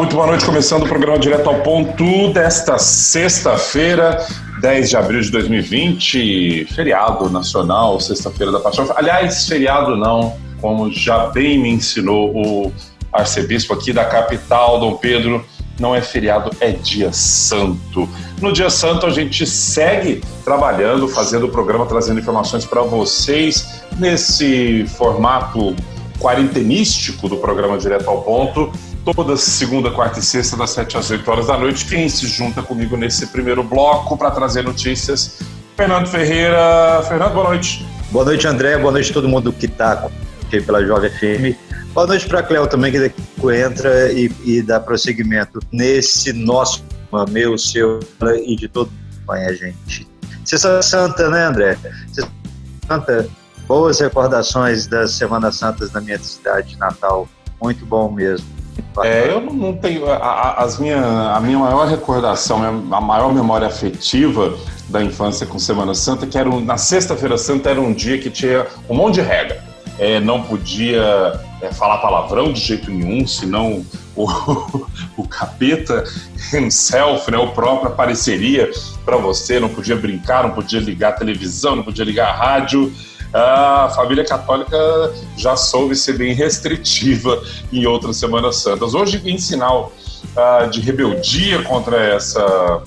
muito boa noite. Começando o programa Direto ao Ponto desta sexta-feira, 10 de abril de 2020, feriado nacional, Sexta-feira da Paixão. Aliás, feriado não, como já bem me ensinou o arcebispo aqui da capital, Dom Pedro, não é feriado, é dia santo. No dia santo a gente segue trabalhando, fazendo o programa, trazendo informações para vocês nesse formato quarentenístico do programa Direto ao Ponto, toda segunda, quarta e sexta, das 7 às 8 horas da noite. Quem se junta comigo nesse primeiro bloco para trazer notícias? Fernando Ferreira. Fernando, boa noite. Boa noite, André. Boa noite a todo mundo que está aqui pela Jovem FM. Boa noite para a Cléo também, que daqui entra e dá prosseguimento nesse nosso, meu, seu e de todo mundo que acompanha a gente. Sexta Santa, né, André? Sexta Santa, boas recordações das Semanas Santas na minha cidade natal. Muito bom mesmo. Eu não tenho. A minha maior recordação, a maior memória afetiva da infância com Semana Santa, que era na Sexta-feira Santa, era um dia que tinha um monte de regra. Não podia falar palavrão de jeito nenhum, senão o capeta himself, né, o próprio, apareceria para você. Não podia brincar, não podia ligar a televisão, não podia ligar a rádio. A família católica já soube ser bem restritiva em outras Semanas Santas. Hoje, em sinal de rebeldia contra essa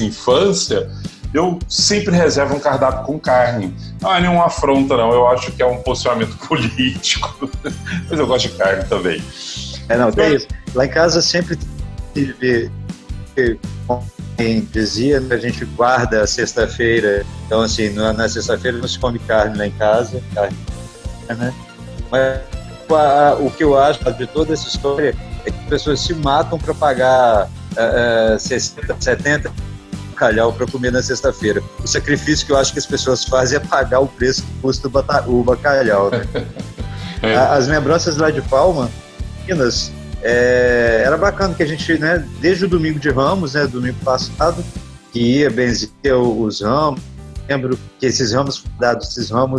infância, eu sempre reservo um cardápio com carne. Não é nenhuma afronta, não. Eu acho que é um posicionamento político. Mas eu gosto de carne também. Tem isso. Lá em casa sempre tive... Quem dizia, a gente guarda a sexta-feira, então assim, na sexta-feira não se come carne lá em casa, né? Mas o que eu acho de toda essa história é que as pessoas se matam para pagar 60, 70 bacalhau para comer na sexta-feira. O sacrifício que eu acho que as pessoas fazem é pagar o preço que custa o bacalhau, né? As lembranças lá de Palma, Minas, era bacana que a gente, né, desde o domingo de Ramos, né, domingo passado, que ia benzer os ramos. Lembro que esses ramos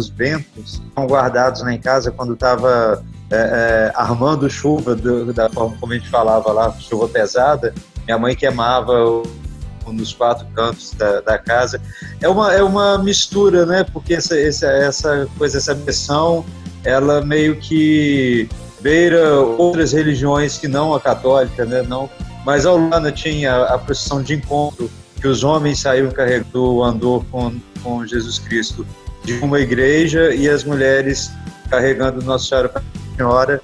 bentos, são guardados lá em casa quando estava armando chuva, da forma como a gente falava lá, chuva pesada. Minha mãe queimava nos 4 cantos da casa. É uma mistura, né, porque essa missão, ela meio que beira outras religiões que não a católica, né? Não, mas ao lado tinha a procissão de encontro, que os homens saíam carregando o andor com Jesus Cristo de uma igreja e as mulheres carregando Nossa Senhora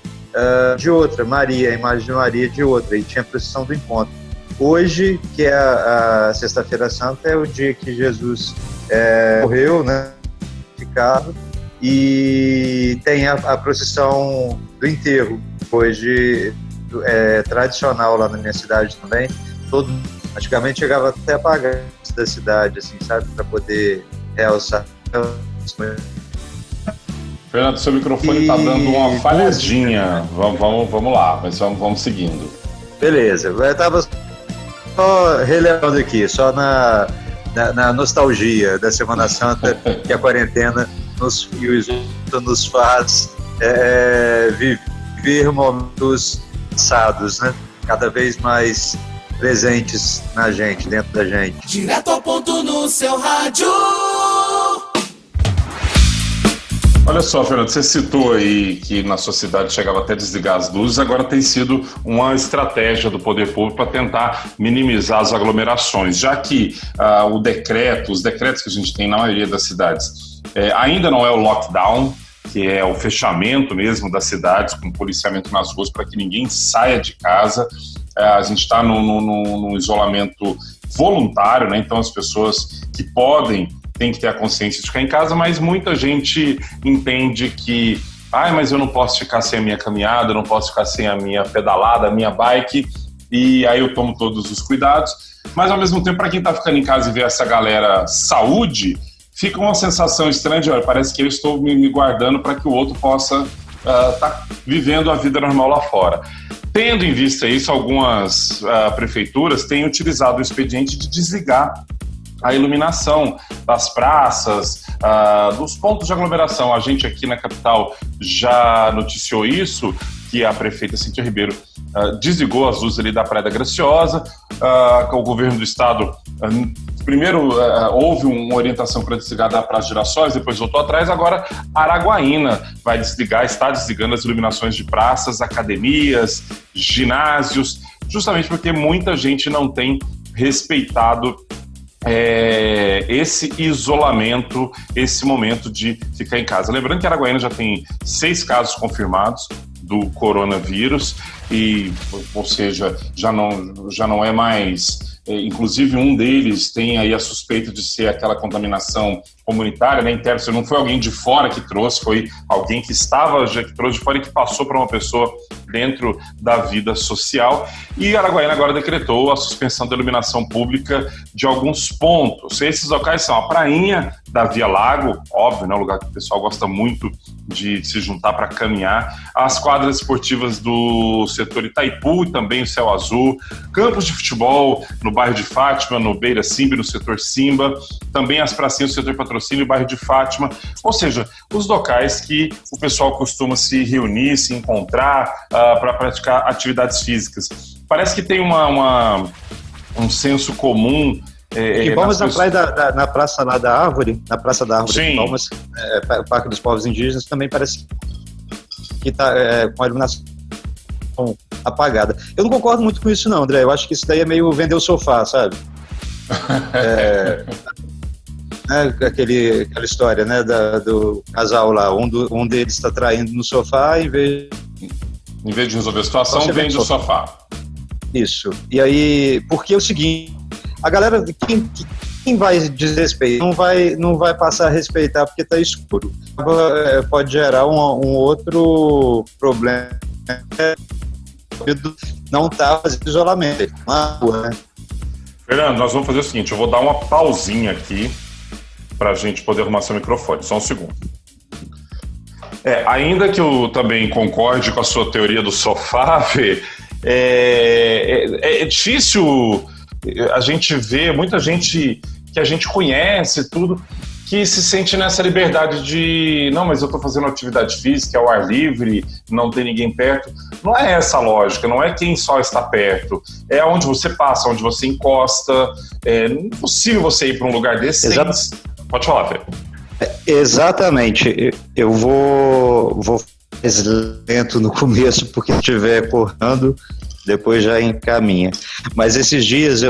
de outra, Maria, a imagem de Maria de outra, e tinha a procissão do encontro. Hoje, que é a Sexta-feira Santa, é o dia que Jesus morreu, né? Ficado. E tem a procissão do enterro, hoje é tradicional lá na minha cidade também. Antigamente chegava até a pagar da cidade, assim, sabe, para poder realçar. Fernando, seu microfone está dando uma falhadinha. Vamos lá, mas vamos seguindo. Beleza, eu estava só relembrando aqui, só na nostalgia da Semana Santa, que a quarentena nos faz viver momentos passados, né? Cada vez mais presentes na gente, dentro da gente. Direto ao ponto no seu rádio. Olha só, Fernando, você citou aí que na sua cidade chegava até desligar as luzes. Agora tem sido uma estratégia do poder público para tentar minimizar as aglomerações, já que os decretos que a gente tem na maioria das cidades ainda não é o lockdown, que é o fechamento mesmo das cidades, com policiamento nas ruas para que ninguém saia de casa. A gente está num isolamento voluntário, né? Então as pessoas que podem têm que ter a consciência de ficar em casa, mas muita gente entende que mas eu não posso ficar sem a minha caminhada, eu não posso ficar sem a minha pedalada, a minha bike, e aí eu tomo todos os cuidados. Mas ao mesmo tempo, para quem está ficando em casa e vê essa galera saúde, fica uma sensação estranha de, olha, parece que eu estou me guardando para que o outro possa estar vivendo a vida normal lá fora. Tendo em vista isso, algumas prefeituras têm utilizado o expediente de desligar a iluminação das praças, dos pontos de aglomeração. A gente aqui na capital já noticiou isso, que a prefeita Cíntia Ribeiro desligou as luzes ali da Praia da Graciosa. O governo do estado, primeiro houve uma orientação para desligar da Praça de Girassóis, depois voltou atrás. Agora Araguaína vai desligar, está desligando as iluminações de praças, academias, ginásios, justamente porque muita gente não tem respeitado esse isolamento, esse momento de ficar em casa. Lembrando que Araguaína já tem 6 casos confirmados do coronavírus, ou seja, já não é mais... Inclusive, um deles tem aí a suspeita de ser aquela contaminação comunitária, né, interna. Não foi alguém de fora que trouxe, foi alguém que que trouxe de fora e que passou para uma pessoa dentro da vida social. E Araguaína agora decretou a suspensão da iluminação pública de alguns pontos. Esses locais são a prainha da Via Lago, óbvio, né, um lugar que o pessoal gosta muito de se juntar para caminhar, as quadras esportivas do setor Itaipu e também o Céu Azul, campos de futebol no bairro de Fátima, no Beira Simba, no setor Simba, também as pracinhas do setor Patrocínio e bairro de Fátima, ou seja, os locais que o pessoal costuma se reunir, se encontrar para praticar atividades físicas. Parece que tem um senso comum. E vamos na praia na Praça lá da Árvore, na Praça da Árvore de Palmas, o Parque dos Povos Indígenas, também parece que está com a iluminação apagada. Eu não concordo muito com isso não, André, eu acho que isso daí é meio vender o sofá, sabe? Aquela história, né, do casal lá, um deles está traindo no sofá, em vez de resolver a situação, vende o sofá. Isso, e aí, porque é o seguinte, a galera, quem vai desrespeitar, não vai passar a respeitar porque está escuro. Pode gerar um outro problema, não está fazendo isolamento, né? Fernando, nós vamos fazer o seguinte, eu vou dar uma pausinha aqui para a gente poder arrumar seu microfone, só um segundo. Ainda que eu também concorde com a sua teoria do sofá, é difícil a gente ver muita gente que a gente conhece, tudo, que se sente nessa liberdade de, não, mas eu estou fazendo atividade física, ao ar livre, não tem ninguém perto. Não é essa a lógica, não é quem só está perto, é onde você passa, onde você encosta. É impossível você ir para um lugar desse sem... Pode falar, Fê. Exatamente. Eu vou mais lento no começo, porque se estiver cortando, depois já encaminha. Mas esses dias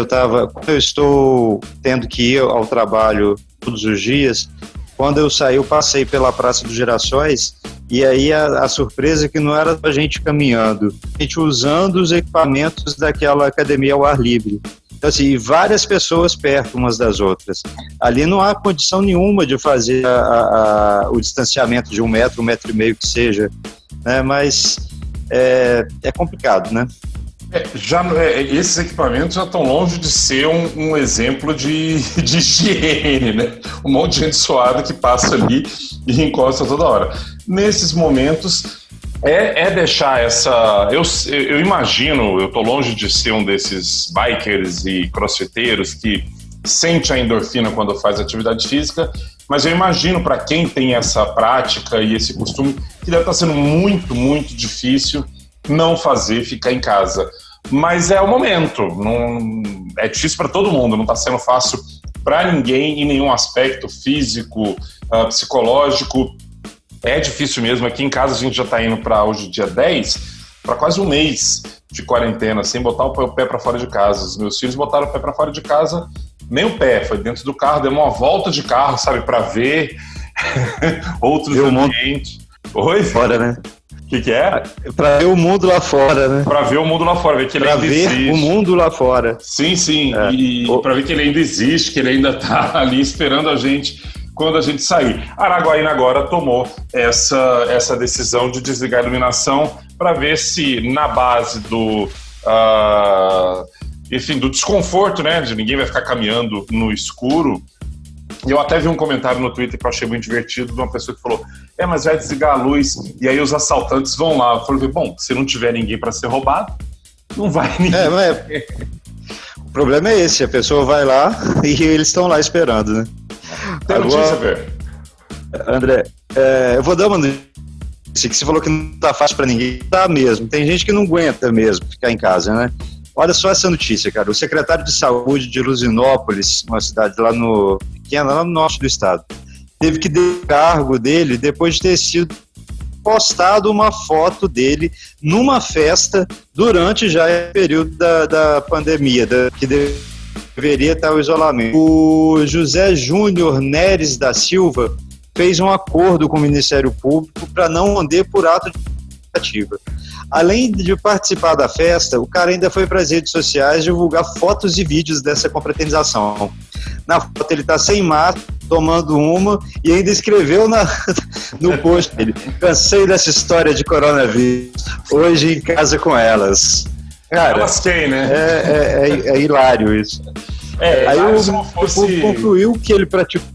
quando eu estou tendo que ir ao trabalho todos os dias, quando eu saí, eu passei pela Praça dos Girassóis, e aí a surpresa é que não era a gente caminhando, a gente usando os equipamentos daquela academia ao ar livre. Então, assim, várias pessoas perto umas das outras. Ali não há condição nenhuma de fazer o distanciamento de 1 metro, 1,5 metro que seja, né? Mas é complicado, né? Esses equipamentos já estão longe de ser um exemplo de higiene, né? Um monte de gente suada que passa ali e encosta toda hora. Nesses momentos, deixar essa... Eu imagino, eu estou longe de ser um desses bikers e crossfiteiros que sente a endorfina quando faz atividade física, mas eu imagino para quem tem essa prática e esse costume que deve estar sendo muito, muito difícil não fazer, ficar em casa. Mas é o momento, é difícil para todo mundo, não está sendo fácil para ninguém em nenhum aspecto físico, psicológico. É difícil mesmo. Aqui em casa a gente já está indo para hoje, dia 10, para quase um mês de quarentena, sem botar o pé para fora de casa. Os meus filhos botaram o pé para fora de casa, nem o pé, foi dentro do carro, deu uma volta de carro, sabe, para ver outros ambientes. Oi? Fora, né? O que é? Para ver o mundo lá fora, né? Para ver o mundo lá fora, ver que ele ainda existe. Para ver o mundo lá fora. Sim. E para ver que ele ainda existe, que ele ainda está ali esperando a gente quando a gente sair. Araguaína agora tomou essa decisão de desligar a iluminação para ver se na base do desconforto, né? De ninguém vai ficar caminhando no escuro. E eu até vi um comentário no Twitter que eu achei muito divertido, de uma pessoa que falou, mas vai desligar a luz e aí os assaltantes vão lá. Eu falei, bom, se não tiver ninguém para ser roubado, não vai ninguém. O problema é esse, a pessoa vai lá e eles estão lá esperando, né? Tem notícia, velho? André, eu vou dar uma que você falou que não tá fácil para ninguém, tá mesmo. Tem gente que não aguenta mesmo ficar em casa, né? Olha só essa notícia, cara. O secretário de Saúde de Luzinópolis, uma cidade lá no norte do estado, teve que dar o cargo dele depois de ter sido postado uma foto dele numa festa durante já o período da pandemia, que deveria estar o isolamento. O José Júnior Neres da Silva fez um acordo com o Ministério Público para não responder por ato de iniciativa. Além de participar da festa, o cara ainda foi para as redes sociais divulgar fotos e vídeos dessa confraternização. Na foto ele está sem máscara, tomando uma, e ainda escreveu no post dele: cansei dessa história de coronavírus, hoje em casa com elas. Cara, elas quem, né? É hilário isso. Aí o público concluiu que ele praticou,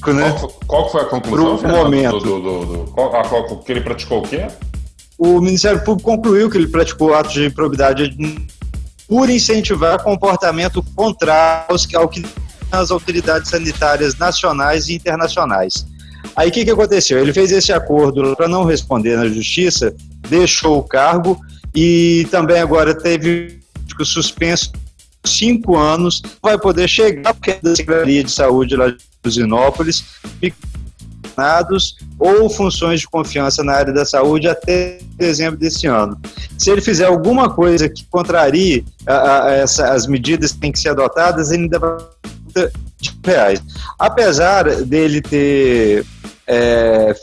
né? Qual foi a conclusão? Pro momento. Que ele praticou o quê? O Ministério Público concluiu que ele praticou atos de improbidade por incentivar comportamento contrário ao que as autoridades sanitárias nacionais e internacionais. Aí o que aconteceu? Ele fez esse acordo para não responder na justiça, deixou o cargo e também agora teve suspenso 5 anos, vai poder chegar porque da Secretaria de Saúde lá de Luzinópolis, ou funções de confiança na área da saúde até dezembro desse ano. Se ele fizer alguma coisa que contrarie as medidas que têm que ser adotadas, ele ainda vai R$100. Apesar dele ter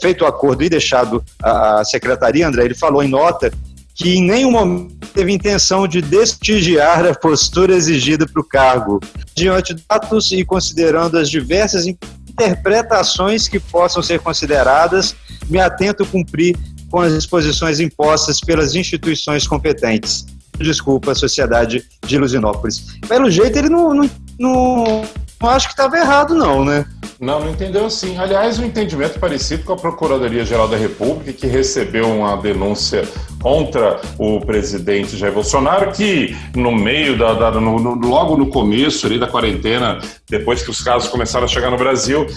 feito o acordo e deixado a secretaria, André, ele falou em nota que em nenhum momento teve intenção de desprestigiar a postura exigida para o cargo. Diante de dados e considerando as diversas interpretações que possam ser consideradas, me atento a cumprir com as disposições impostas pelas instituições competentes. Desculpa, a sociedade de Luzinópolis. Pelo jeito, ele não acho que estava errado, não, né? Não entendeu sim. Aliás, um entendimento parecido com a Procuradoria-Geral da República, que recebeu uma denúncia contra o presidente Jair Bolsonaro, que no meio, logo no começo ali da quarentena, depois que os casos começaram a chegar no Brasil,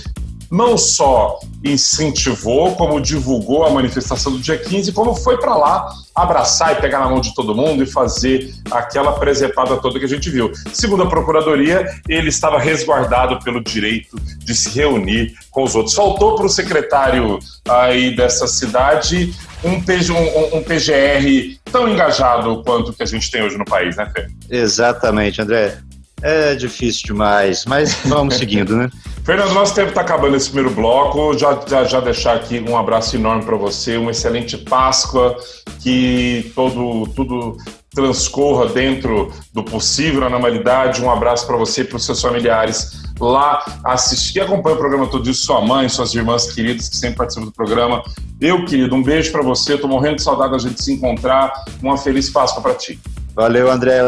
não só incentivou, como divulgou a manifestação do dia 15, como foi para lá abraçar e pegar na mão de todo mundo e fazer aquela presepada toda que a gente viu. Segundo a Procuradoria, ele estava resguardado pelo direito de se reunir com os outros. Faltou para o secretário aí dessa cidade um PGR tão engajado quanto o que a gente tem hoje no país, né, Fê? Exatamente, André. É difícil demais, mas vamos seguindo, né? Fernando, nosso tempo está acabando esse primeiro bloco. Já deixar aqui um abraço enorme para você, uma excelente Páscoa, que tudo transcorra dentro do possível, na normalidade. Um abraço para você e para os seus familiares lá assistir e acompanha o programa todo dia, sua mãe, suas irmãs queridas que sempre participam do programa. Eu, querido, um beijo para você. Estou morrendo de saudade da gente se encontrar. Uma feliz Páscoa para ti. Valeu, André.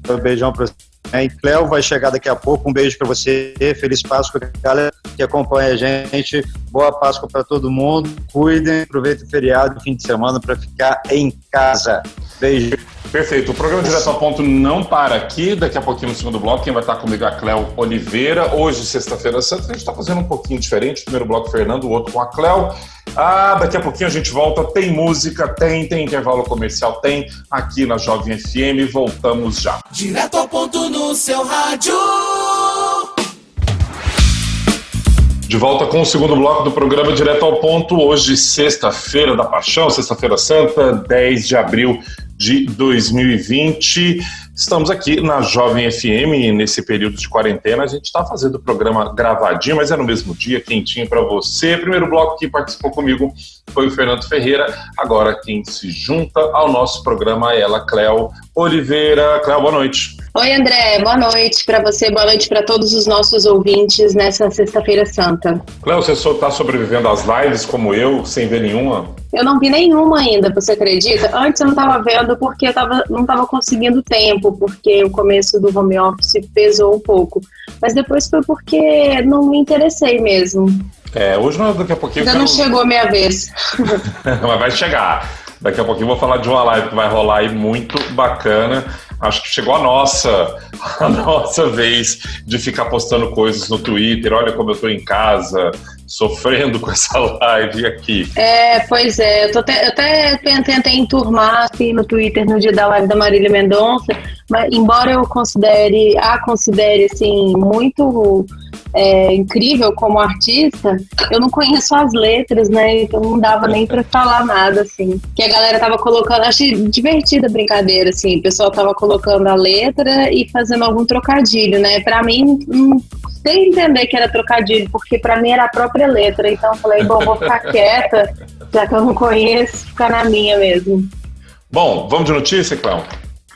Um beijão para você. E Cléo vai chegar daqui a pouco. Um beijo para você. Feliz Páscoa, galera que acompanha a gente. Boa Páscoa para todo mundo. Cuidem, aproveitem o feriado, fim de semana para ficar em casa. Beijo. Perfeito. O programa Direto ao Ponto não para aqui. Daqui a pouquinho, no segundo bloco, quem vai estar comigo é a Cléo Oliveira. Hoje, sexta-feira santa, a gente está fazendo um pouquinho diferente. O primeiro bloco, Fernando, o outro com a Cléo. Daqui a pouquinho a gente volta. Tem música, tem intervalo comercial, tem aqui na Jovem FM. Voltamos já. Direto ao Ponto no seu rádio. De volta com o segundo bloco do programa Direto ao Ponto. Hoje, sexta-feira da Paixão, sexta-feira santa, 10 de abril de 2020. Estamos aqui na Jovem FM, nesse período de quarentena. A gente está fazendo o programa gravadinho, mas é no mesmo dia, quentinho para você. Primeiro bloco que participou comigo foi o Fernando Ferreira. Agora quem se junta ao nosso programa é ela, Cléo Oliveira. Cléo, boa noite. Oi, André, boa noite para você, boa noite para todos os nossos ouvintes nessa sexta-feira santa. Cléo, você só está sobrevivendo às lives como eu, sem ver nenhuma? Eu não vi nenhuma ainda, você acredita? Antes eu não estava vendo porque eu não estava conseguindo tempo, porque o começo do home office pesou um pouco. Mas depois foi porque não me interessei mesmo. Hoje daqui a pouquinho... Ainda não chegou a minha vez. Mas vai chegar. Daqui a pouquinho eu vou falar de uma live que vai rolar aí muito bacana. Acho que chegou a nossa vez de ficar postando coisas no Twitter. Olha como eu estou em casa, sofrendo com essa live aqui. Pois é, eu até tentei enturmar assim, no Twitter no dia da live da Marília Mendonça, mas embora eu considere assim, muito incrível como artista, eu não conheço as letras, né? Então não dava nem pra falar nada, assim. Que a galera tava colocando, achei divertida a brincadeira, assim, o pessoal tava colocando a letra e fazendo algum trocadilho, né? Pra mim, não sei entender que era trocadilho, porque pra mim era a própria letra, então eu falei, bom, vou ficar quieta, já que eu não conheço, ficar na minha mesmo. Bom, vamos de notícia, Cláudio?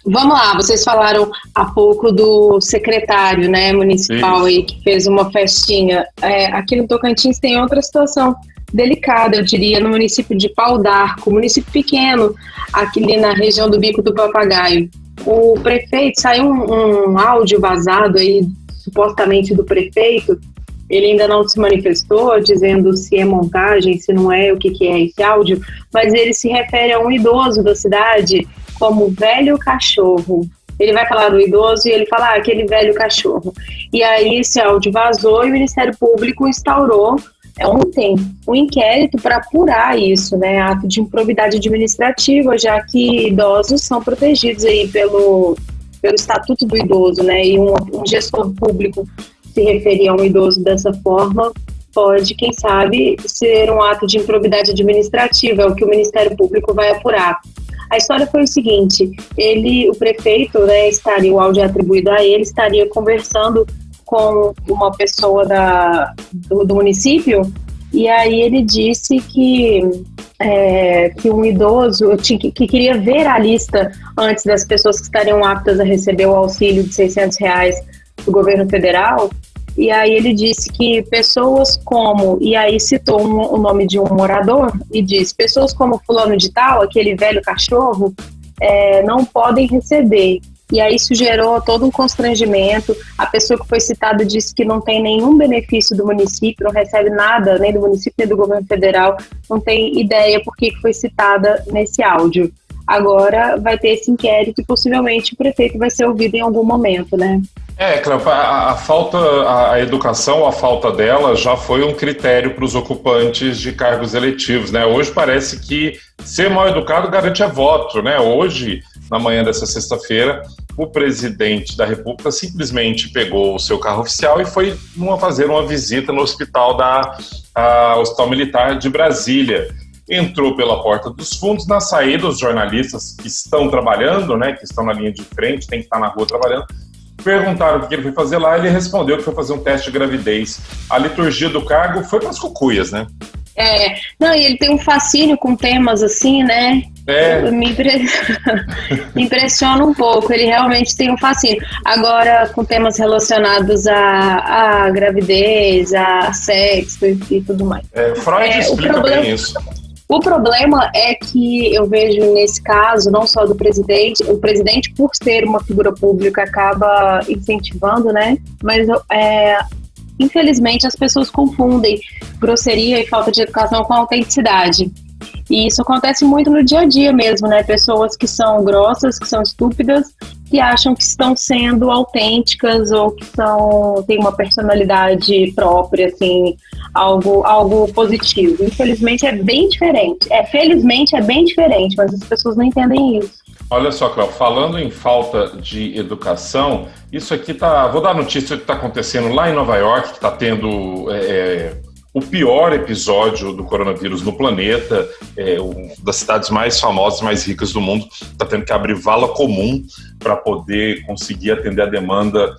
Vamos lá, vocês falaram há pouco do secretário, né, municipal aí, que fez uma festinha. Aqui no Tocantins tem outra situação delicada, eu diria, no município de Pau d'Arco, município pequeno, aqui na região do Bico do Papagaio. O prefeito, saiu um áudio vazado aí, supostamente do prefeito, ele ainda não se manifestou, dizendo se é montagem, se não é, o que é esse áudio, mas ele se refere a um idoso da cidade como velho cachorro. Ele vai falar do idoso e ele fala aquele velho cachorro. E aí esse áudio vazou e o Ministério Público instaurou ontem um inquérito para apurar isso, né? Ato de improbidade administrativa, já que idosos são protegidos aí pelo Estatuto do Idoso, né? E um gestor público se referir a um idoso dessa forma pode, quem sabe, ser um ato de improbidade administrativa, é o que o Ministério Público vai apurar. A história foi o seguinte, o prefeito, né, o áudio atribuído a ele, estaria conversando com uma pessoa do município, e aí ele disse que um idoso que queria ver a lista antes das pessoas que estariam aptas a receber o auxílio de R$600 do governo federal, e aí ele disse que pessoas como, e aí citou o nome de um morador, e disse, pessoas como fulano de tal, aquele velho cachorro, não podem receber. E aí isso gerou todo um constrangimento. A pessoa que foi citada disse que não tem nenhum benefício do município, não recebe nada, nem do município, nem do governo federal, não tem ideia por que foi citada nesse áudio. Agora vai ter esse inquérito e possivelmente o prefeito vai ser ouvido em algum momento, né? Cláudio, a educação, a falta dela já foi um critério para os ocupantes de cargos eletivos, né? Hoje parece que ser mal educado garante voto, né? Hoje, na manhã dessa sexta-feira, o presidente da República simplesmente pegou o seu carro oficial e foi fazer uma visita no Hospital Militar de Brasília. Entrou pela porta dos fundos, na saída os jornalistas que estão trabalhando, né, que estão na linha de frente, tem que estar na rua trabalhando, perguntaram o que ele foi fazer lá, ele respondeu que foi fazer um teste de gravidez. A liturgia do cargo foi para as cucuias, né? Não, e ele tem um fascínio com temas assim, né? Me impressiona um pouco, ele realmente tem um fascínio. Agora, com temas relacionados a gravidez, a sexo e tudo mais. Freud explica bem isso. O problema é que eu vejo nesse caso, não só do presidente, o presidente, por ser uma figura pública, acaba incentivando, né? Mas infelizmente as pessoas confundem grosseria e falta de educação com autenticidade. E isso acontece muito no dia a dia mesmo, né? Pessoas que são grossas, que são estúpidas, que acham que estão sendo autênticas ou que têm uma personalidade própria, assim, algo positivo. Infelizmente é bem diferente. Felizmente é bem diferente, mas as pessoas não entendem isso. Olha só, Cláudio, falando em falta de educação, isso aqui vou dar notícia que está acontecendo lá em Nova York, que está tendo o pior episódio do coronavírus no planeta, uma das cidades mais famosas, mais ricas do mundo, está tendo que abrir vala comum para poder conseguir atender a demanda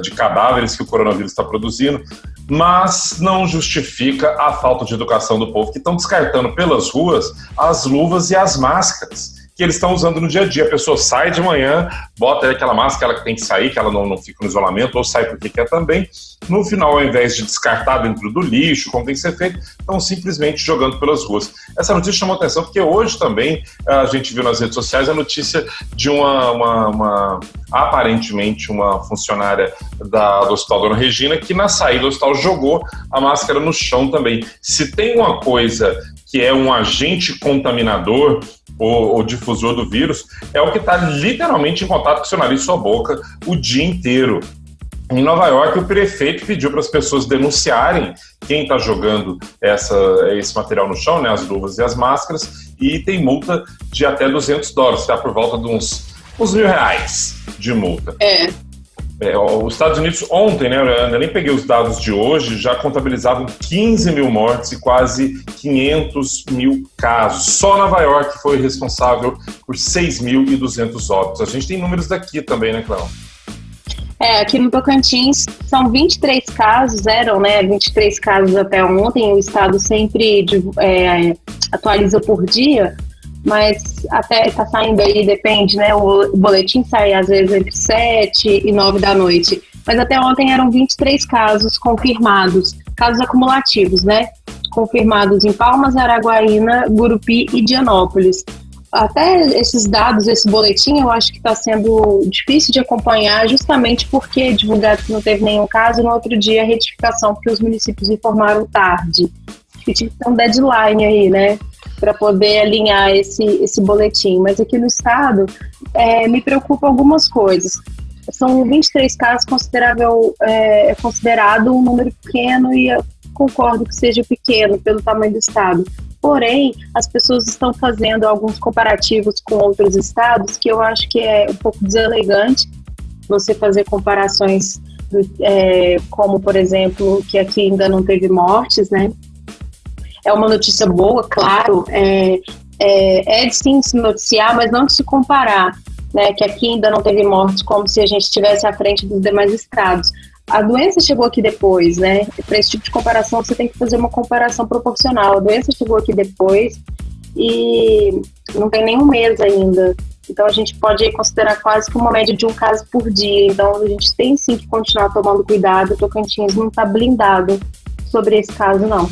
de cadáveres que o coronavírus está produzindo, mas não justifica a falta de educação do povo, que estão descartando pelas ruas as luvas e as máscaras que eles estão usando no dia a dia. A pessoa sai de manhã, bota aí aquela máscara que tem que sair, que ela não fica no isolamento, ou sai porque quer também. No final, ao invés de descartar dentro do lixo, como tem que ser feito, estão simplesmente jogando pelas ruas. Essa notícia chamou atenção porque hoje também a gente viu nas redes sociais a notícia de aparentemente uma funcionária do Hospital Dona Regina, que na saída do hospital jogou a máscara no chão também. Se tem uma coisa que é um agente contaminador ou difusor do vírus, é o que está literalmente em contato com o seu nariz e sua boca o dia inteiro. Em Nova York, o prefeito pediu para as pessoas denunciarem quem está jogando esse material no chão, né, as luvas e as máscaras, e tem multa de até $200, está por volta de uns R$1.000 de multa. Os Estados Unidos ontem, né, eu nem peguei os dados de hoje, já contabilizavam 15 mil mortes e quase 500 mil casos. Só Nova York foi responsável por 6.200 óbitos. A gente tem números daqui também, né, Cláudia? Aqui no Tocantins são 23 casos, eram, né, 23 casos até ontem, o estado sempre atualiza por dia, mas até está saindo aí, depende, né, o boletim sai às vezes entre 7 e 9 da noite, mas até ontem eram 23 casos confirmados, casos acumulativos, né, confirmados em Palmas, Araguaína, Gurupi e Dianópolis. Até esses dados, esse boletim, eu acho que está sendo difícil de acompanhar, justamente porque divulgado que não teve nenhum caso, no outro dia a retificação, porque os municípios informaram tarde. Que tinha que ter um deadline aí, né, para poder alinhar esse boletim. Mas aqui no estado, me preocupa algumas coisas. São 23 casos, considerado um número pequeno, e eu concordo que seja pequeno pelo tamanho do estado. Porém, as pessoas estão fazendo alguns comparativos com outros estados que eu acho que é um pouco deselegante você fazer comparações como, por exemplo, que aqui ainda não teve mortes, né? É uma notícia boa, claro, de sim se noticiar, mas não de se comparar, né? Que aqui ainda não teve mortes como se a gente estivesse à frente dos demais estados. A doença chegou aqui depois, né? Para esse tipo de comparação, você tem que fazer uma comparação proporcional. A doença chegou aqui depois e não tem nenhum mês ainda. Então, a gente pode considerar quase que uma média de um caso por dia. Então, a gente tem sim que continuar tomando cuidado. O Tocantins não está blindado sobre esse caso, não.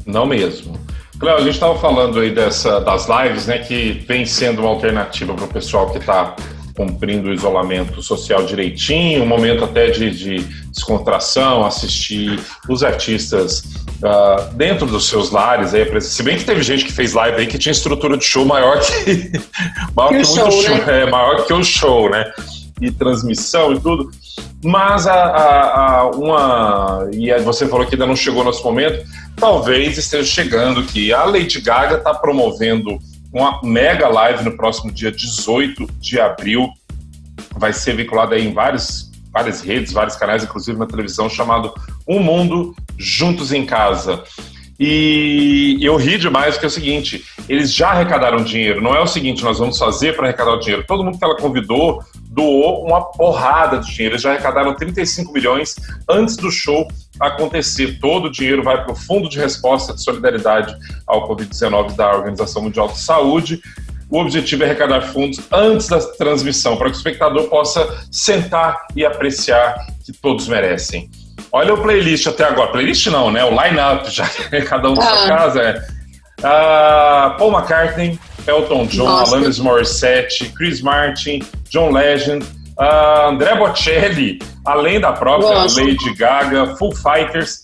Não mesmo. Cléo, a gente estava falando aí das lives, né, que vem sendo uma alternativa para o pessoal que está cumprindo o isolamento social direitinho, um momento até de descontração, assistir os artistas dentro dos seus lares. Aí, se bem que teve gente que fez live aí que tinha estrutura de show maior que maior que o show, né? E transmissão e tudo. Mas e você falou que ainda não chegou nesse momento, talvez esteja chegando, que a Lady Gaga está promovendo uma mega live no próximo dia 18 de abril. Vai ser vinculada aí em várias redes, vários canais, inclusive na televisão, chamado Um Mundo Juntos em Casa. E eu ri demais, porque é o seguinte, eles já arrecadaram dinheiro. Não é o seguinte, nós vamos fazer para arrecadar o dinheiro. Todo mundo que ela convidou doou uma porrada de dinheiro. Eles já arrecadaram 35 milhões antes do show acontecer. Todo o dinheiro vai para o Fundo de Resposta de Solidariedade ao Covid-19 da Organização Mundial de Saúde. O objetivo é arrecadar fundos antes da transmissão, para que o espectador possa sentar e apreciar, que todos merecem. Olha o playlist até agora. Playlist não, né? O line-up, já cada um da sua casa. Paul McCartney, Elton John, Alanis Morissette, Chris Martin, John Legend, Andrea Bocelli, além da própria Lady Gaga, Foo Fighters.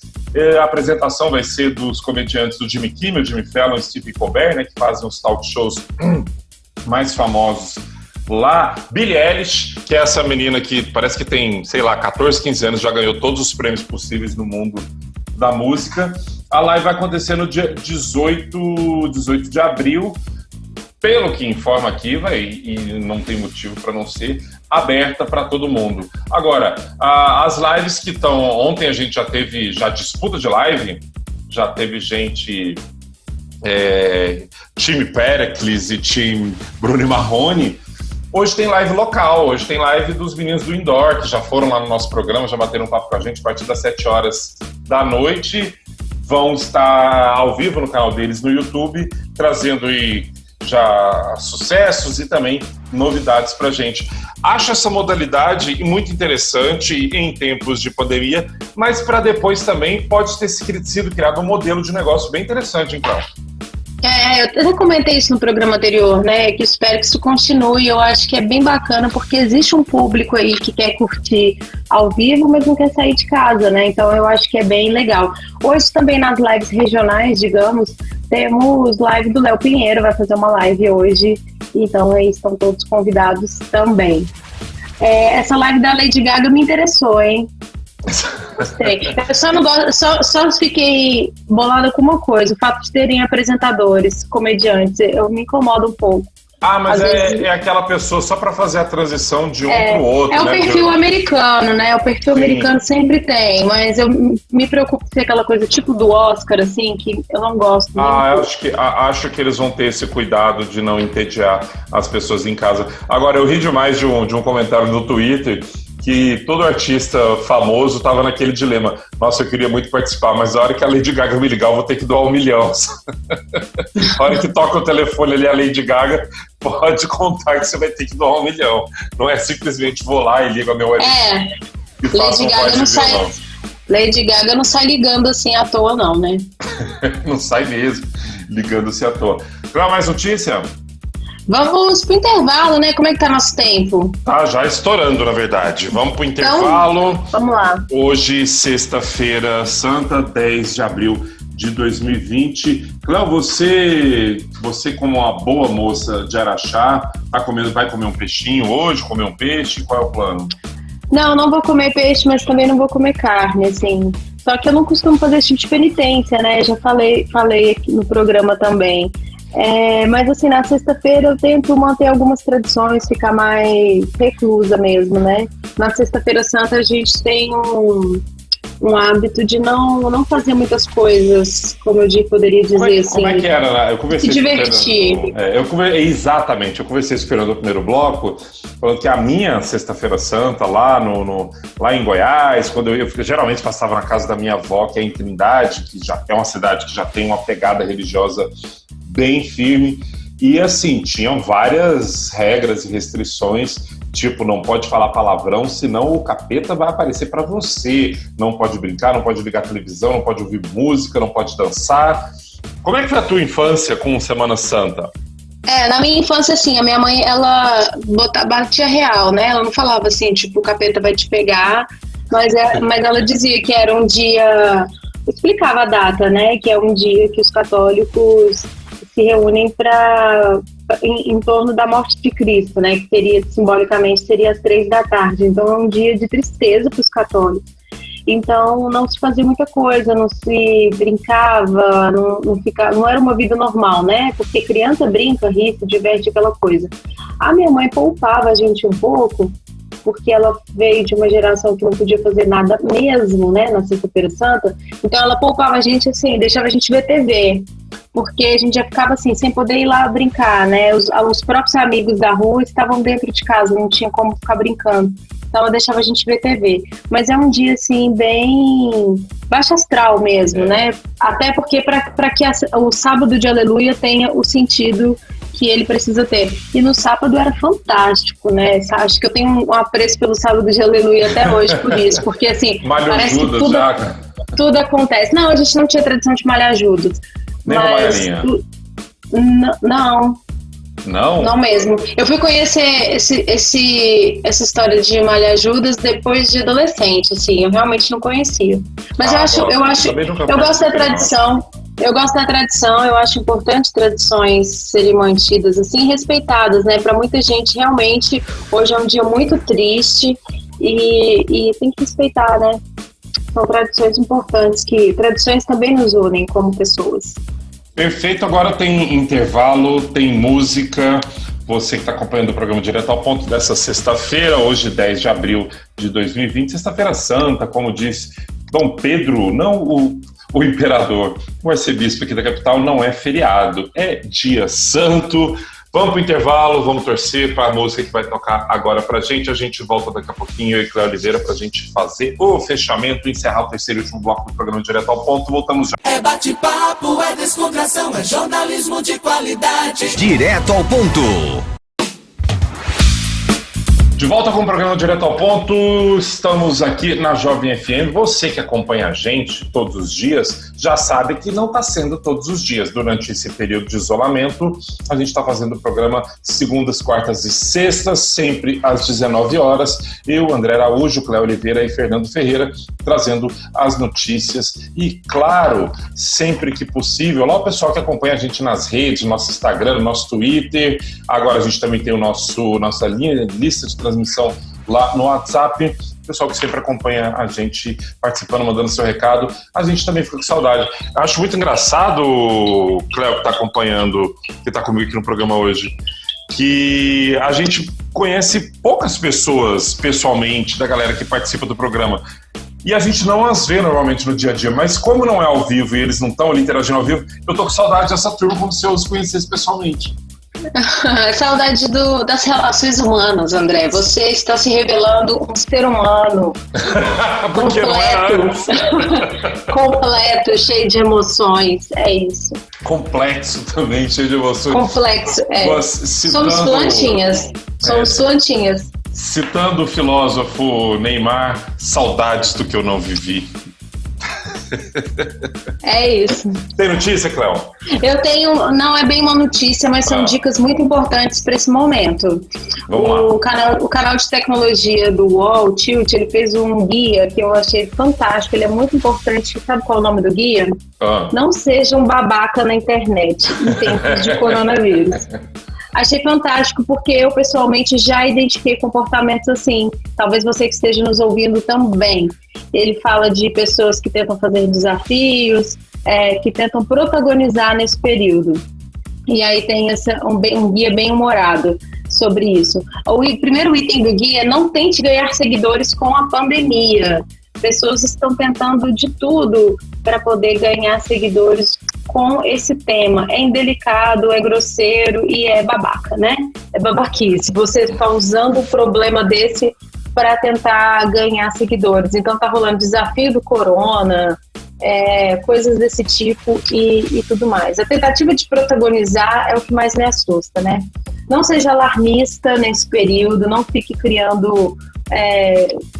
A apresentação vai ser dos comediantes do Jimmy Kimmel, Jimmy Fallon e Stephen Colbert, né, que fazem os talk shows mais famosos lá. Billie Eilish, que é essa menina que parece que tem, 14, 15 anos, já ganhou todos os prêmios possíveis no mundo da música. A live vai acontecer no dia 18 de abril, pelo que informa aqui, e não tem motivo para não ser, aberta para todo mundo. Agora, as lives que estão... Ontem a gente já teve disputa de live, já teve gente... time Pericles e time Bruno e Marrone. Hoje tem live local, hoje tem live dos meninos do Indoor, que já foram lá no nosso programa, já bateram um papo com a gente a partir das 7 horas da noite. Vão estar ao vivo no canal deles no YouTube, trazendo já sucessos e também novidades pra gente. Acho essa modalidade muito interessante em tempos de pandemia, mas para depois também pode ter sido criado um modelo de negócio bem interessante, então. Eu até comentei isso no programa anterior, né, que espero que isso continue. Eu acho que é bem bacana, porque existe um público aí que quer curtir ao vivo, mas não quer sair de casa, né, então eu acho que é bem legal. Hoje também nas lives regionais, digamos, temos live do Léo Pinheiro, vai fazer uma live hoje, então aí estão todos convidados também. Essa live da Lady Gaga me interessou, hein? Gostei. Eu só não gosto, só fiquei bolada com uma coisa, o fato de terem apresentadores, comediantes, eu me incomodo um pouco. Mas é aquela pessoa só para fazer a transição de um para o outro. É o perfil americano, né? O perfil americano sempre tem, mas eu me preocupo com aquela coisa tipo do Oscar, assim, que eu não gosto. Acho que eles vão ter esse cuidado de não entediar as pessoas em casa. Agora, eu ri demais de um comentário no Twitter que todo artista famoso estava naquele dilema. Nossa, eu queria muito participar, mas a hora que a Lady Gaga me ligar, eu vou ter que doar 1 milhão. A hora que toca o telefone ali, a Lady Gaga, pode contar que você vai ter que doar 1 milhão. Não é simplesmente vou lá e ligo a meu e faço um voz de violão. Lady Gaga não sai ligando assim à toa, não, né? Não sai mesmo, ligando-se à toa. Qual mais notícia? Vamos pro intervalo, né? Como é que tá nosso tempo? Tá já estourando, na verdade. Vamos pro intervalo. Então, vamos lá. Hoje, sexta-feira santa, 10 de abril de 2020. Cléo, você como uma boa moça de Araxá, vai comer um peixinho hoje, comer um peixe? Qual é o plano? Não vou comer peixe, mas também não vou comer carne, assim. Só que eu não costumo fazer esse tipo de penitência, né? Já falei aqui no programa também. Mas assim, na sexta-feira eu tento manter algumas tradições, ficar mais reclusa mesmo, né? Na sexta-feira santa a gente tem um hábito de não fazer muitas coisas, como eu poderia dizer assim. Como é que era? Eu conversei se divertir. Exatamente, eu conversei com o Fernando no primeiro bloco, falando que a minha sexta-feira santa, lá em Goiás, quando eu geralmente passava na casa da minha avó, que é em Trindade, que já é uma cidade que já tem uma pegada religiosa bem firme, e assim, tinham várias regras e restrições, tipo, não pode falar palavrão, senão o capeta vai aparecer pra você, não pode brincar, não pode ligar a televisão, não pode ouvir música, não pode dançar. Como é que foi a tua infância com Semana Santa? Na minha infância, assim, a minha mãe, ela batia real, né, ela não falava assim, tipo, o capeta vai te pegar, mas ela dizia que era um dia, explicava a data, né, que é um dia que os católicos se reúnem em torno da morte de Cristo, né? Que simbolicamente seria às 3 da tarde. Então é um dia de tristeza para os católicos. Então não se fazia muita coisa, não se brincava, não era uma vida normal, né? Porque criança brinca, ri, se diverte, aquela coisa. A minha mãe poupava a gente um pouco, porque ela veio de uma geração que não podia fazer nada mesmo, né, na Sexta-feira Santa. Então ela poupava a gente assim, deixava a gente ver TV, porque a gente já ficava assim, sem poder ir lá brincar, né? Os próprios amigos da rua estavam dentro de casa, não tinha como ficar brincando. Então ela deixava a gente ver TV. Mas é um dia, assim, bem baixo astral mesmo, né? Até porque para que o sábado de Aleluia tenha o sentido que ele precisa ter. E no sábado era fantástico, né? Acho que eu tenho um apreço pelo sábado de Aleluia até hoje por isso. Porque, assim, parece que tudo acontece. Não, a gente não tinha tradição de malhar Judas. Nem uma malharinha? Não. Não? Não mesmo. Eu fui conhecer essa história de malhar Judas depois de adolescente, assim. Eu realmente não conhecia. Mas eu gosto da tradição. Eu gosto da tradição, eu acho importante tradições serem mantidas, assim, respeitadas, né? Para muita gente, realmente, hoje é um dia muito triste e tem que respeitar, né? São tradições importantes, que tradições também nos unem como pessoas. Perfeito, agora tem intervalo, tem música. Você que está acompanhando o programa Direto ao Ponto dessa sexta-feira, hoje 10 de abril de 2020, sexta-feira santa, como disse Dom Pedro, não o imperador, o arcebispo aqui da capital, não é feriado, é dia santo. Vamos pro intervalo, vamos torcer para a música que vai tocar agora pra gente. A gente volta daqui a pouquinho, eu e Cléo Oliveira, pra gente fazer o fechamento, encerrar o terceiro e último bloco do programa Direto ao Ponto. Voltamos já. É bate-papo, é descontração, é jornalismo de qualidade. Direto ao Ponto. De volta com o programa Direto ao Ponto, estamos aqui na Jovem FM. Você que acompanha a gente todos os dias já sabe que não está sendo todos os dias. Durante esse período de isolamento, a gente está fazendo o programa segundas, quartas e sextas, sempre às 19 horas. Eu, André Araújo, Cléo Oliveira e Fernando Ferreira, trazendo as notícias. E, claro, sempre que possível, lá o pessoal que acompanha a gente nas redes, nosso Instagram, nosso Twitter. Agora a gente também tem nossa lista de transmissão lá no WhatsApp. Pessoal que sempre acompanha a gente participando, mandando seu recado, a gente também fica com saudade. Acho muito engraçado, Cléo, que está acompanhando, que está comigo aqui no programa hoje, que a gente conhece poucas pessoas pessoalmente, da galera que participa do programa. E a gente não as vê normalmente no dia a dia, mas como não é ao vivo e eles não estão ali interagindo ao vivo, eu tô com saudade dessa turma como se eu os conhecesse pessoalmente. Saudade das relações humanas, André. Você está se revelando um ser humano completo, cheio de emoções. É isso. Complexo também, cheio de emoções. Complexo, é. Somos plantinhas. Somos plantinhas. Citando o filósofo Neymar, saudades do que eu não vivi. É isso. Tem notícia, Cléo? Eu tenho, não é bem uma notícia, mas são dicas muito importantes para esse momento. O canal de tecnologia do UOL, Tilt, ele fez um guia que eu achei fantástico, ele é muito importante. Sabe qual é o nome do guia? Não seja um babaca na internet em tempos de coronavírus. Achei fantástico porque eu pessoalmente já identifiquei comportamentos assim. Talvez você que esteja nos ouvindo também. Ele fala de pessoas que tentam fazer desafios, que tentam protagonizar nesse período. E aí tem um guia bem humorado sobre isso. O primeiro item do guia é: não tente ganhar seguidores com a pandemia. Pessoas estão tentando de tudo para poder ganhar seguidores com esse tema. É indelicado, é grosseiro e é babaca, né? É babaquice. Você está usando um problema desse para tentar ganhar seguidores. Então tá rolando desafio do corona, coisas desse tipo e tudo mais. A tentativa de protagonizar é o que mais me assusta, né? Não seja alarmista nesse período, não fique criando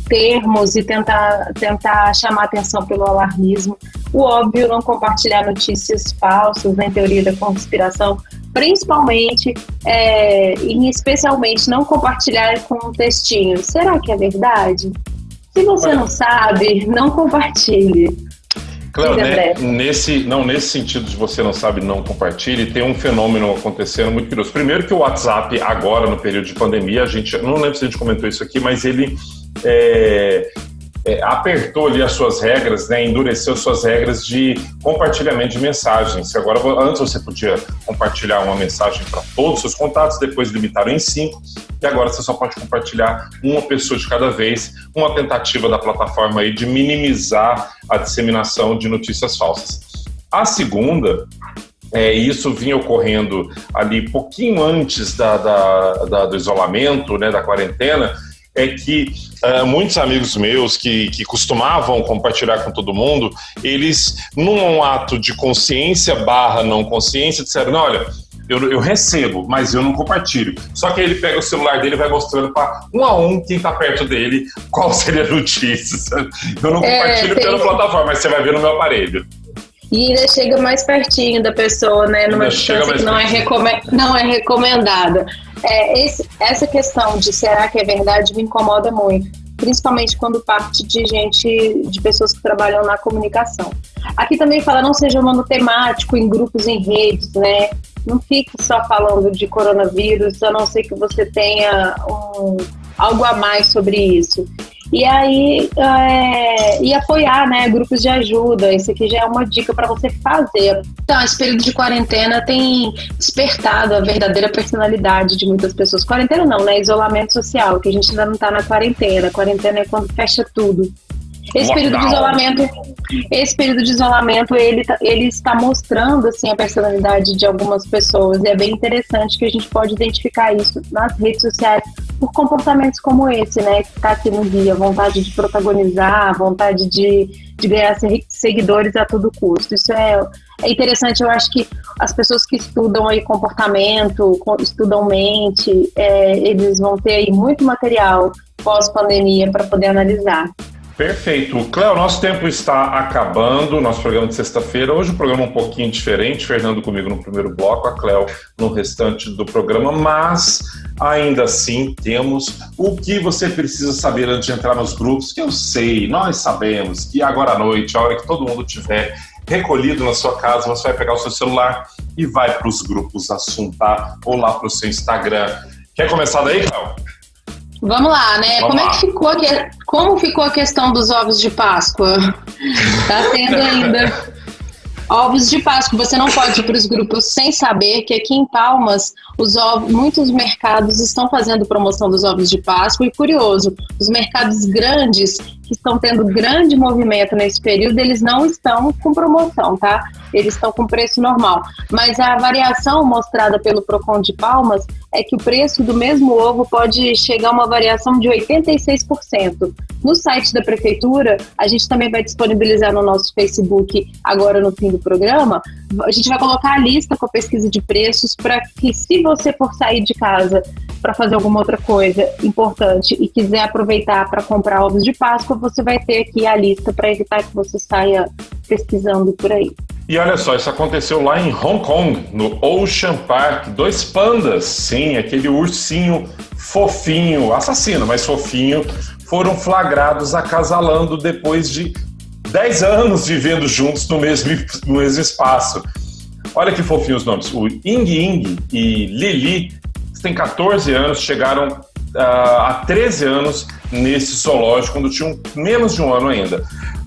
termos e tentar chamar atenção pelo alarmismo. O óbvio, não compartilhar notícias falsas, nem teoria da conspiração, principalmente e especialmente não compartilhar com um textinho. Será que é verdade? Se você não sabe, não compartilhe. Cléo, nesse sentido de você não sabe, não compartilhe, tem um fenômeno acontecendo muito curioso. Primeiro que o WhatsApp, agora no período de pandemia, não lembro se a gente comentou isso aqui, mas ele apertou ali as suas regras, né, endureceu suas regras de compartilhamento de mensagens. Agora, antes você podia compartilhar uma mensagem para todos os seus contatos, depois limitaram em 5, e agora você só pode compartilhar uma pessoa de cada vez, uma tentativa da plataforma aí de minimizar a disseminação de notícias falsas. A segunda, isso vinha ocorrendo ali pouquinho antes do isolamento, né, da quarentena, é que muitos amigos meus que costumavam compartilhar com todo mundo, eles, num ato de consciência / não consciência, disseram: não, olha, eu recebo, mas eu não compartilho. Só que aí ele pega o celular dele e vai mostrando para um a um quem está perto dele qual seria a notícia. Sabe? Eu não compartilho pela plataforma, mas você vai ver no meu aparelho. E ainda chega mais pertinho da pessoa, né? Numa distância que não é recomendada. Essa questão de será que é verdade me incomoda muito, principalmente quando parte de pessoas que trabalham na comunicação. Aqui também fala: não seja monotemático em grupos, em redes, né? Não fique só falando de coronavírus, a não ser que você tenha algo a mais sobre isso. E aí, e apoiar, né, grupos de ajuda. Isso aqui já é uma dica para você fazer. Então, esse período de quarentena tem despertado a verdadeira personalidade de muitas pessoas. Quarentena não, né, isolamento social, que a gente ainda não está na quarentena. Quarentena é quando fecha tudo. Esse período de isolamento, ele está mostrando assim, a personalidade de algumas pessoas. E é bem interessante que a gente pode identificar isso nas redes sociais por comportamentos como esse, né? Que está aqui no guia: vontade de protagonizar, vontade de ganhar seguidores a todo custo. Isso é interessante. Eu acho que as pessoas que estudam aí comportamento, estudam mente, eles vão ter aí muito material pós-pandemia para poder analisar. Perfeito. Cléo, nosso tempo está acabando, nosso programa de sexta-feira. Hoje o programa é um pouquinho diferente, Fernando comigo no primeiro bloco, a Cléo no restante do programa, mas ainda assim temos o que você precisa saber antes de entrar nos grupos, que eu sei, nós sabemos que agora à noite, a hora que todo mundo estiver recolhido na sua casa, você vai pegar o seu celular e vai para os grupos assuntar ou lá para o seu Instagram. Quer começar daí, Cléo? Vamos lá, né? Como ficou a questão dos ovos de Páscoa? Tá tendo ainda ovos de Páscoa. Você não pode ir para os grupos sem saber que aqui em Palmas muitos mercados estão fazendo promoção dos ovos de Páscoa. E curioso, os mercados grandes que estão tendo grande movimento nesse período, eles não estão com promoção, tá? Eles estão com preço normal. Mas a variação mostrada pelo Procon de Palmas é que o preço do mesmo ovo pode chegar a uma variação de 86%. No site da Prefeitura, a gente também vai disponibilizar no nosso Facebook, agora no fim do programa, a gente vai colocar a lista com a pesquisa de preços para que, se você for sair de casa para fazer alguma outra coisa importante e quiser aproveitar para comprar ovos de Páscoa, você vai ter aqui a lista para evitar que você saia pesquisando por aí. E olha só, isso aconteceu lá em Hong Kong, no Ocean Park. 2 pandas, sim, aquele ursinho fofinho, assassino, mas fofinho, foram flagrados acasalando depois de 10 anos vivendo juntos no mesmo espaço. Olha que fofinhos os nomes. O Ying Ying e Lili, que têm 14 anos, chegaram há 13 anos nesse zoológico, quando tinham menos de um ano ainda.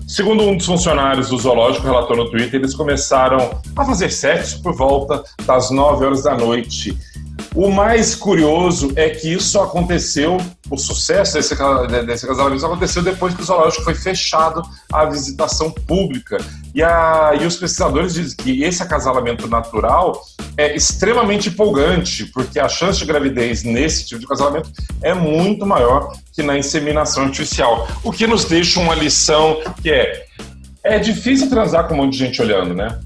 Segundo um dos funcionários do zoológico relatou no Twitter, eles começaram a fazer sexo por volta das 9 horas da noite. O mais curioso é que isso aconteceu, o sucesso desse casamento aconteceu depois que o zoológico foi fechado à visitação pública. E os pesquisadores dizem que esse acasalamento natural é extremamente empolgante, porque a chance de gravidez nesse tipo de casamento é muito maior que na inseminação artificial. O que nos deixa uma lição que é difícil transar com um monte de gente olhando, né?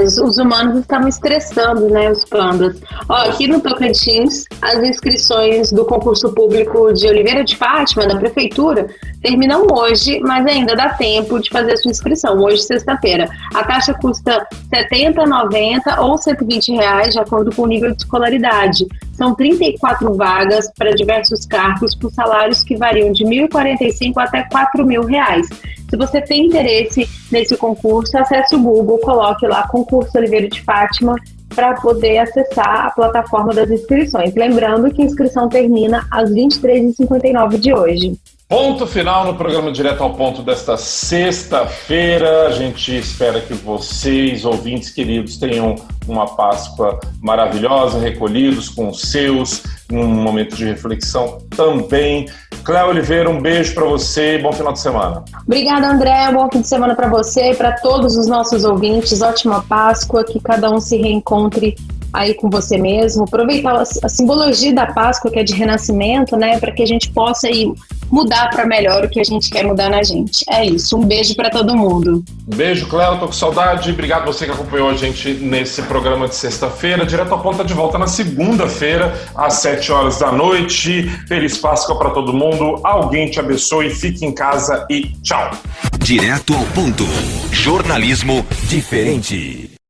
Os humanos estavam estressando, né, os pandas. Aqui no Tocantins, as inscrições do concurso público de Oliveira de Fátima, da Prefeitura, terminam hoje, mas ainda dá tempo de fazer a sua inscrição, hoje, sexta-feira. A taxa custa R$ 70, R$ 90 ou R$ 120, de acordo com o nível de escolaridade. São 34 vagas para diversos cargos por salários que variam de R$ 1.045 até R$ 4.000. Se você tem interesse nesse concurso, acesse o Google, coloque lá Concurso Oliveira de Fátima para poder acessar a plataforma das inscrições. Lembrando que a inscrição termina às 23h59 de hoje. Ponto final no programa Direto ao Ponto desta sexta-feira. A gente espera que vocês, ouvintes queridos, tenham uma Páscoa maravilhosa, recolhidos com os seus, num momento de reflexão também. Cléo Oliveira, um beijo para você e bom final de semana. Obrigada, André. Bom fim de semana para você e para todos os nossos ouvintes. Ótima Páscoa, que cada um se reencontre aí com você mesmo. Aproveitar a simbologia da Páscoa, que é de renascimento, né, para que a gente possa aí mudar para melhor o que a gente quer mudar na gente. É isso. Um beijo para todo mundo. Um beijo, Cléo. Tô com saudade. Obrigado você que acompanhou a gente nesse programa de sexta-feira. Direto ao Ponto tá de volta na segunda-feira, às 7 horas da noite. Feliz Páscoa para todo mundo. Alguém te abençoe. Fique em casa e tchau. Direto ao Ponto. Jornalismo diferente.